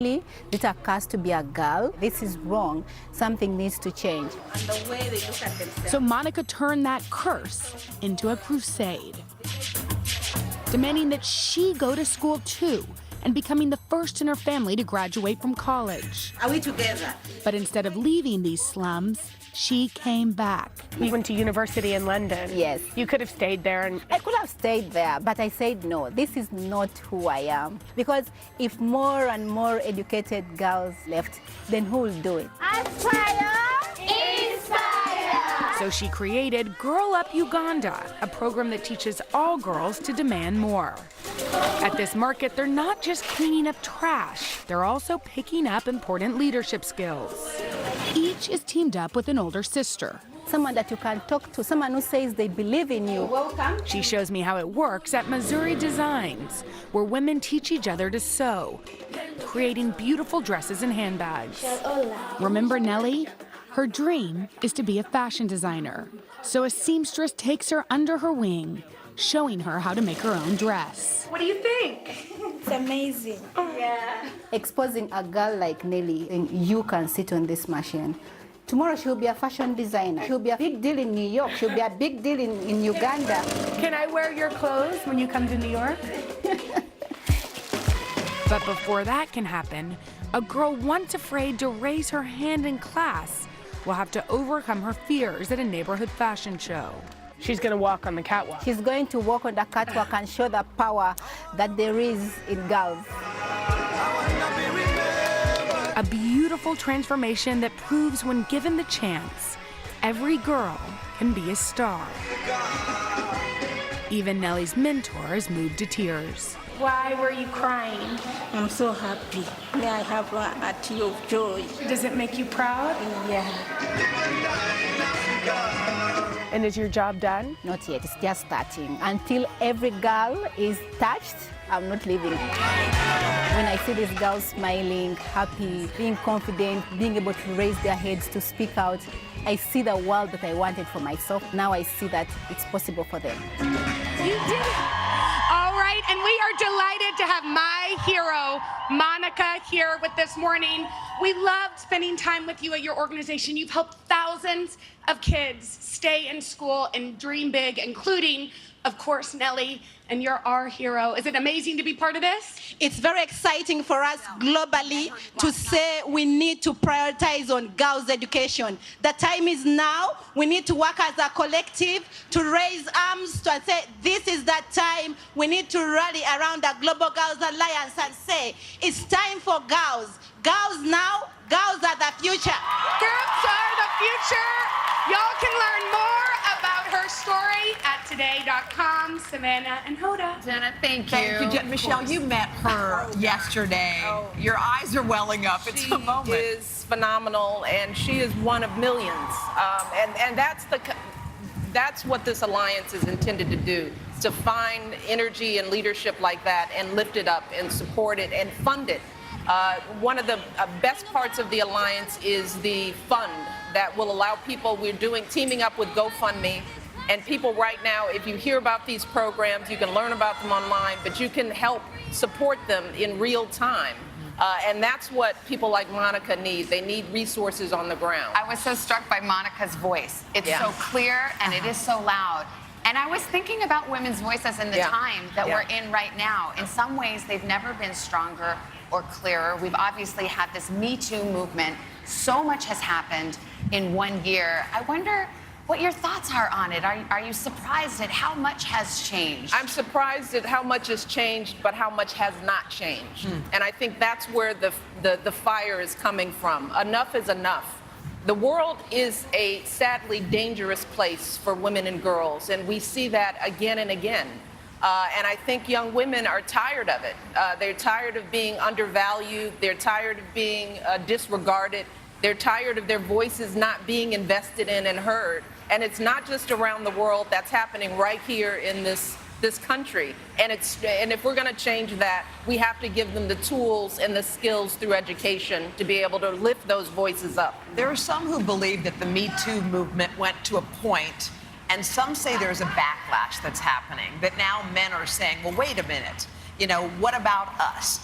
That are cast to be a girl. This is wrong. Something needs to change. And the way they look at themselves. So Monica turned that curse into a crusade, demanding that she go to school too and becoming the first in her family to graduate from college. Are we together? But instead of leaving these slums, she came back. You went to university in London. Yes. You could have stayed there. And I could have stayed there, but I said no, this is not who I am. Because if more and more educated girls left, then who will do it? Aspire! Inspire! So she created Girl Up Uganda, a program that teaches all girls to demand more. At this market, they're not just cleaning up trash, they're also picking up important leadership skills. Each is teamed up with an older sister. Someone that you can talk to, someone who says they believe in you. Welcome. She shows me how it works at Missouri Designs, where women teach each other to sew, creating beautiful dresses and handbags. Remember Nellie? Her dream is to be a fashion designer. So a seamstress takes her under her wing, showing her how to make her own dress. what do you think? It's amazing. Yeah. Exposing a girl like Nelly, and you can sit on this machine. Tomorrow she'll be a fashion designer. She'll be a big deal in New York. She'll be a big deal in Uganda. Can I wear your clothes when you come to New York? But before that can happen, a girl once afraid to raise her hand in class will have to overcome her fears at a neighborhood fashion show. She's going to walk on the catwalk. She's going to walk on the catwalk and show the power that there is in girls. A beautiful transformation that proves when given the chance, every girl can be a star. Even Nellie's mentor is moved to tears. Why were you crying? I'm so happy. May I have a tear of joy. Does it make you proud? Yeah. And is your job done? Not yet, it's just starting. Until every girl is touched, I'm not leaving. When I see these girls smiling, happy, being confident, being able to raise their heads to speak out, I see the world that I wanted for myself. Now I see that it's possible for them. You did it! All right, and we are delighted to have my hero, Monica, here with this morning. We loved spending time with you at your organization. You've helped thousands of kids stay in school and dream big, including, of course, Nellie, and you're our hero. Is it amazing to be part of this? It's very exciting for us globally to say we need to prioritize on girls' education. The time is now. We need to work as a collective to raise arms to say this is that time. We need to rally around the Global Girls Alliance and say it's time for girls. Girls now, girls are the future. Girls are the future. Y'all can learn more about her story at today.com. Savannah and Hoda. Jenna, thank you. Thank you, Michelle. You met her yesterday. Your eyes are welling up. It's a moment. She is phenomenal, and she is one of millions. And that's what this alliance is intended to do, is to find energy and leadership like that and lift it up and support it and fund it. One of the best parts of the alliance is the fund that will allow people. We're teaming up with GoFundMe, and people right now, if you hear about these programs, you can learn about them online, but you can help support them in real time. And that's what people like Monica need. They need resources on the ground. I was so struck by Monica's voice. It's so clear and it is so loud. And I was thinking about women's voices in the time that we're in right now. In some ways, they've never been stronger or clearer. We've obviously had this Me Too movement. So much has happened in 1 year. I wonder what your thoughts are on it. Are you surprised at how much has changed? I'm surprised at how much has changed, but how much has not changed. And I think that's where the fire is coming from. Enough is enough. The world is a sadly dangerous place for women and girls, and we see that again and again. And I think young women are tired of it. They're tired of being undervalued. They're tired of being disregarded. They're tired of their voices not being invested in and heard. And it's not just around the world. That's happening right here in this country. And if we're going to change that, we have to give them the tools and the skills through education to be able to lift those voices up. There are some who believe that the Me Too movement went to a point, and some say there's a backlash that's happening, that now men are saying, well, wait a minute, what about us?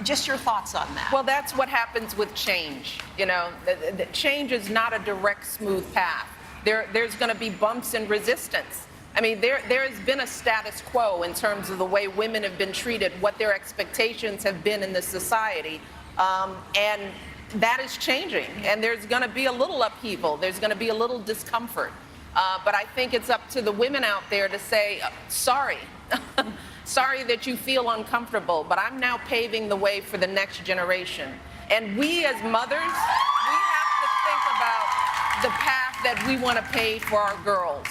Just your thoughts on that. Well, that's what happens with change. You know, the change is not a direct, smooth path. There's going to be bumps and resistance. I mean, there has been a status quo in terms of the way women have been treated, what their expectations have been in the society, and that is changing. And there's going to be a little upheaval. There's going to be a little discomfort. But I think it's up to the women out there to say, sorry. Sorry that you feel uncomfortable, but I'm now paving the way for the next generation. And we as mothers, we have to think about the path that we want to pave for our girls.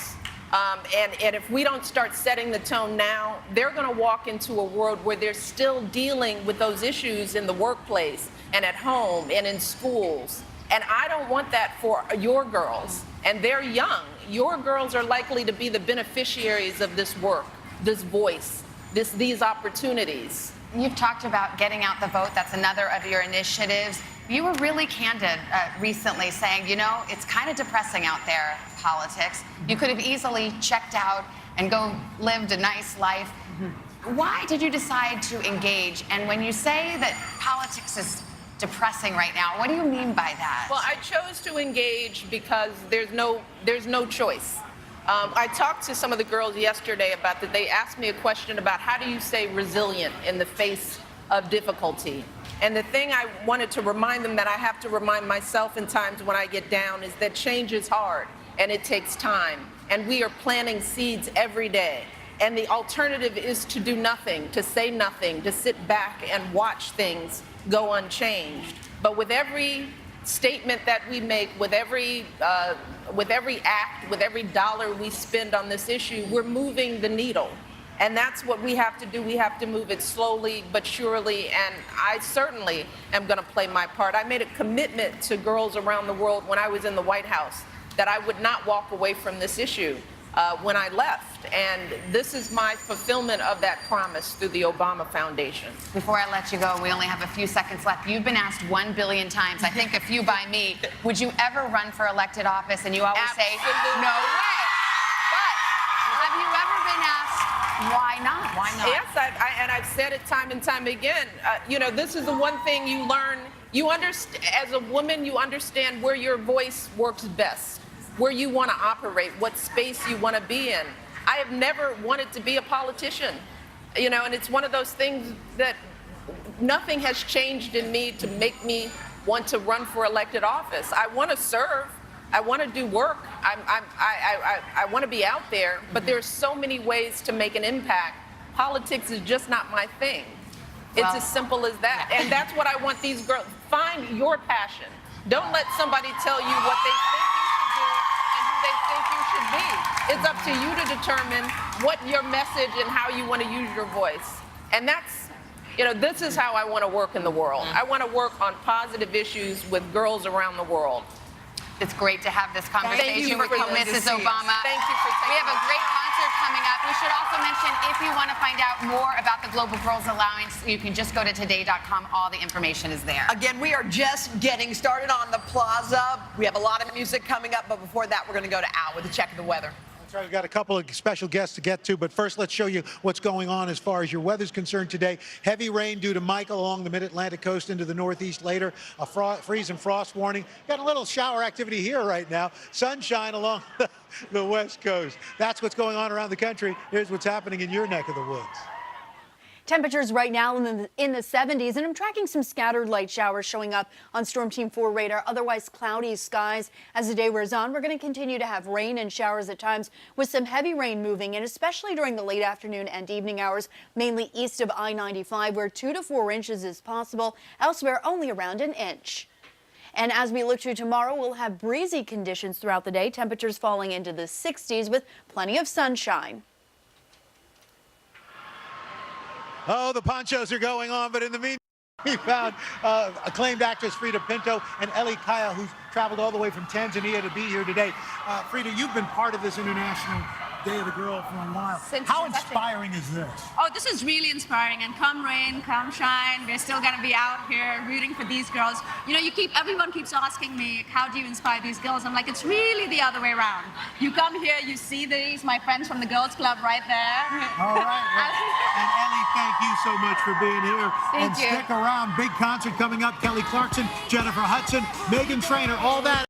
And if we don't start setting the tone now, they're going to walk into a world where they're still dealing with those issues in the workplace and at home and in schools. And I don't want that for your girls. And they're young. Your girls are likely to be the beneficiaries of this work, this voice, these opportunities. You've talked about getting out the vote. That's another of your initiatives. You were really candid recently saying, you know, it's kind of depressing out there, politics. You could have easily checked out and go lived a nice life. Why did you decide to engage? And when you say that politics is depressing right now, what do you mean by that? Well, I chose to engage because there's no choice. I talked to some of the girls yesterday about that. They asked me a question about how do you stay resilient in the face of difficulty. And the thing I wanted to remind them that I have to remind myself in times when I get down is that change is hard and it takes time. And we are planting seeds every day. And the alternative is to do nothing, to say nothing, to sit back and watch things go unchanged. But with every statement that we make, with every act, with every dollar we spend on this issue, we're moving the needle. And that's what we have to do. We have to move it slowly but surely, and I certainly am going to play my part. I made a commitment to girls around the world when I was in the White House that I would not walk away from this issue when I left. And this is my fulfillment of that promise through the Obama Foundation. Before I let you go, we only have a few seconds left. You've been asked 1 billion times, I think a few by me, would you ever run for elected office? And you always say, no way. But have you ever been asked, why not? Why not? Yes, and I've said it time and time again. You know, this is the one thing you learn. You understand, as a woman, you understand where your voice works best, where you want to operate, what space you want to be in. I have never wanted to be a politician, you know, and it's one of those things that nothing has changed in me to make me want to run for elected office. I want to serve. I want to do work. I want to be out there, but there's so many ways to make an impact. Politics is just not my thing. It's as simple as that. And that's what I want these girls. Find your passion. Don't let somebody tell you what they think you should do and who they think you should be. It's up to you to determine what your message and how you want to use your voice. And that's, you know, this is how I want to work in the world. I want to work on positive issues with girls around the world. It's great to have this conversation with you, Mrs. Obama. Thank you for taking We have a great concert coming up. We should also mention, if you want to find out more about the Global Girls Alliance, you can just go to today.com. All the information is there. Again, we are just getting started on the plaza. We have a lot of music coming up, but before that, we're going to go to Al with a check of the weather. That's right, we've got a couple of special guests to get to, but first let's show you what's going on as far as your weather's concerned today. Heavy rain due to Michael along the mid-Atlantic coast into the northeast later. A freeze and frost warning. Got a little shower activity here right now. Sunshine along the west coast. That's what's going on around the country. Here's what's happening in your neck of the woods. Temperatures right now in the 70s, and I'm tracking some scattered light showers showing up on Storm Team 4 radar. Otherwise, cloudy skies as the day wears on. We're going to continue to have rain and showers at times with some heavy rain moving in, especially during the late afternoon and evening hours, mainly east of I-95, where 2 to 4 inches is possible. Elsewhere, only around an inch. And as we look to tomorrow, we'll have breezy conditions throughout the day, temperatures falling into the 60s with plenty of sunshine. Oh, the ponchos are going on, but in the meantime, we found acclaimed actress Frida Pinto and Eli Kaya, who's traveled all the way from Tanzania to be here today. Frida, you've been part of this international Day of the Girl for a while. Since How inception. inspiring is this? Oh, this is really inspiring. And come rain, come shine, we're still gonna be out here rooting for these girls. You know, everyone keeps asking me, how do you inspire these girls? I'm like, it's really the other way around. You come here, you see these, my friends from the Girls Club right there. All right. Well, and Ellie, thank you so much for being here. Thank and you. stick around. Big concert coming up. Kelly Clarkson, Jennifer Hudson, Meghan Trainor, all that